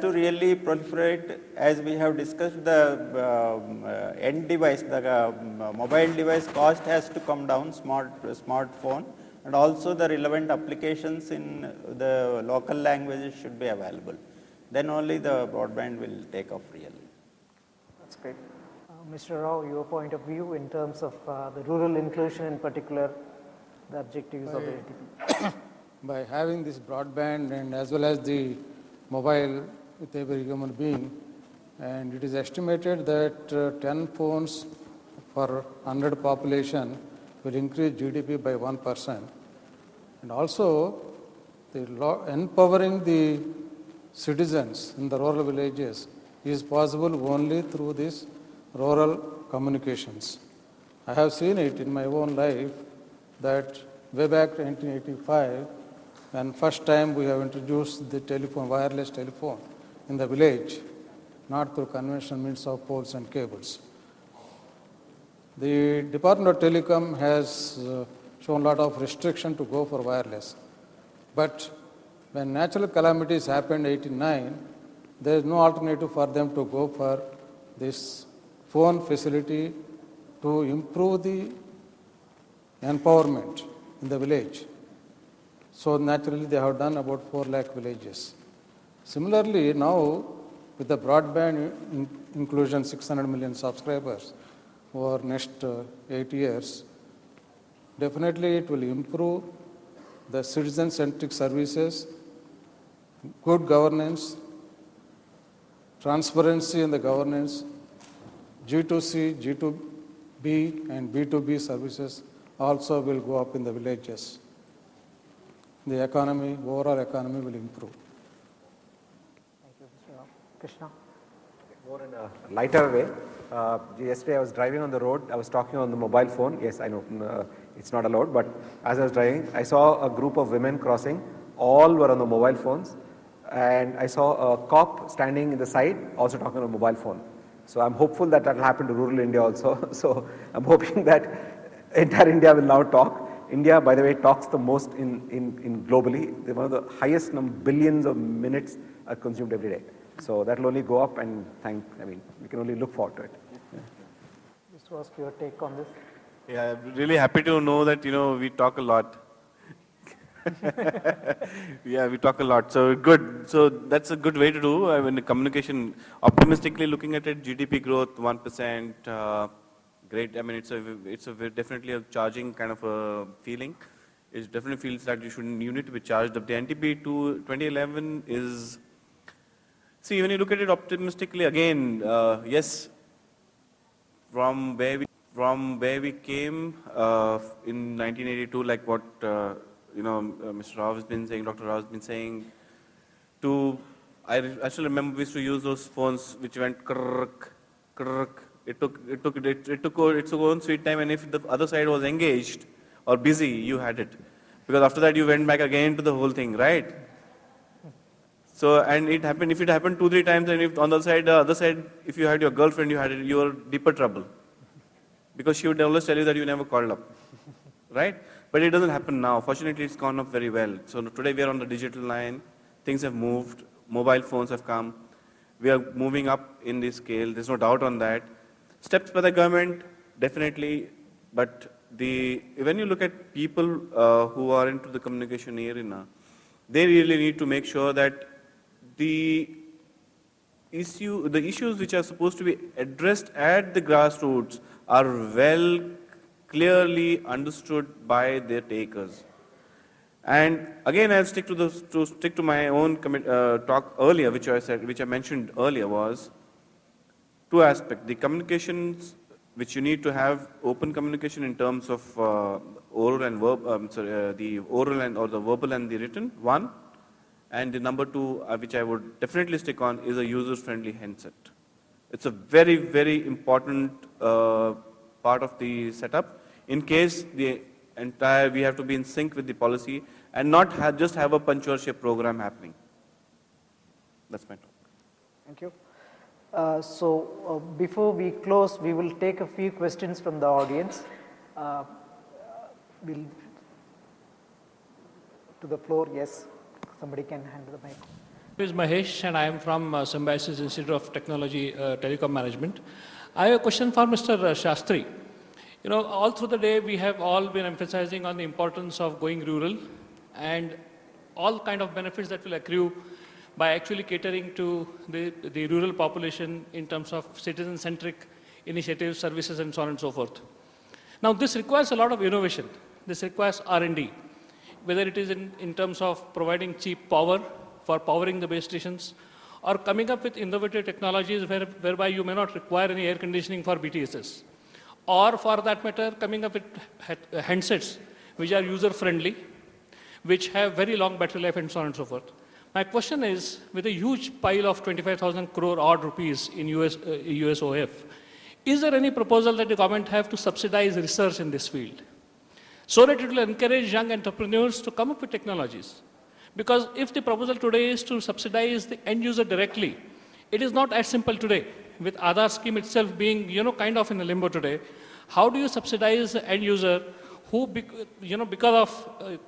to really proliferate, as we have discussed, the end device, the mobile device cost has to come down, smartphone, and also the relevant applications in the local languages should be available. Then only the broadband will take off really. That's great. Mr. Rao, your point of view in terms of the rural inclusion in particular, the objectives of the ATP. By having this broadband and as well as the mobile with every human being, and it is estimated that 10 phones per 100 population will increase GDP by 1%. And also, empowering the citizens in the rural villages is possible only through this rural communications. I have seen it in my own life that way back 1985, when first time we have introduced the telephone, wireless telephone in the village, not through conventional means of poles and cables. The Department of Telecom has shown a lot of restriction to go for wireless. But when natural calamities happened in 1989, there is no alternative for them to go for this phone facility to improve the empowerment in the village. So naturally they have done about 4 lakh villages. Similarly, now with the broadband inclusion 600 million subscribers over next 8 years, definitely it will improve the citizen-centric services, good governance, transparency in the governance, G2C, G2B and B2B services also will go up in the villages. The economy, overall economy will improve. Thank you, Mr. Rao. Krishna. More in a lighter way. Yesterday I was driving on the road, I was talking on the mobile phone. Yes, I know it's not allowed, but as I was driving, I saw a group of women crossing. All were on the mobile phones. And I saw a cop standing in the side, also talking on a mobile phone. So I'm hopeful that that will happen to rural India also. So I'm hoping that entire India will now talk. India, by the way, talks the most in globally. They're one of the highest billions of minutes are consumed every day. So that will only go up, and we can only look forward to it. Yeah. Just to ask your take on this. Yeah, I'm really happy to know that, we talk a lot. Yeah, we talk a lot. So good. So that's a good way to do. I mean, communication, optimistically looking at it, GDP growth 1%, great. I mean, it's definitely a charging kind of a feeling. It definitely feels that you need to be charged up. The NTP to 2011 is, see, when you look at it optimistically again, yes, from where we came in 1982, like what Mr. Rao has been saying, Dr. Rao has been saying, I still remember we used to use those phones which went krrk, krrk. It took its own sweet time, and if the other side was engaged or busy, you had it. Because after that you went back again to the whole thing, right? So, and if it happened 2-3 times, and if on the other side, if you had your girlfriend, you were deeper trouble. Because she would always tell you that you never called up, right? But it doesn't happen now. Fortunately, it's gone up very well. So today we are on the digital line. Things have moved. Mobile phones have come. We are moving up in this scale. There's no doubt on that. Steps by the government, definitely. But when you look at people who are into the communication arena, they really need to make sure that the issues which are supposed to be addressed at the grassroots are well clearly understood by their takers. And again, I'll stick to my own talk earlier, which I mentioned earlier, was 2 aspects: the communications, which you need to have open communication in terms of oral and the oral and or the verbal and the written. 1, and the number 2, which I would definitely stick on, is a user-friendly handset. It's a very, very important part of the setup. In case we have to be in sync with the policy and not just have a punctuation program happening. That's my talk. Thank you. Before we close, we will take a few questions from the audience. We'll to the floor. Yes, somebody can handle the mic. My name is Mahesh and I am from Symbiosis Institute of Technology, Telecom Management. I have a question for Mr. Shastri. You know, all through the day we have all been emphasizing on the importance of going rural and all kind of benefits that will accrue by actually catering to the rural population in terms of citizen-centric initiatives, services and so on and so forth. Now this requires a lot of innovation. This requires R&D, whether it is in terms of providing cheap power for powering the base stations, or coming up with innovative technologies whereby you may not require any air conditioning for BTSs, or for that matter, coming up with handsets which are user-friendly, which have very long battery life and so on and so forth. My question is, with a huge pile of 25,000 crore odd rupees in USOF, is there any proposal that the government have to subsidize research in this field, so that it will encourage young entrepreneurs to come up with technologies? Because if the proposal today is to subsidize the end user directly, it is not as simple today. With Aadhaar scheme itself being, kind of in a limbo today, how do you subsidize the end user who, because of,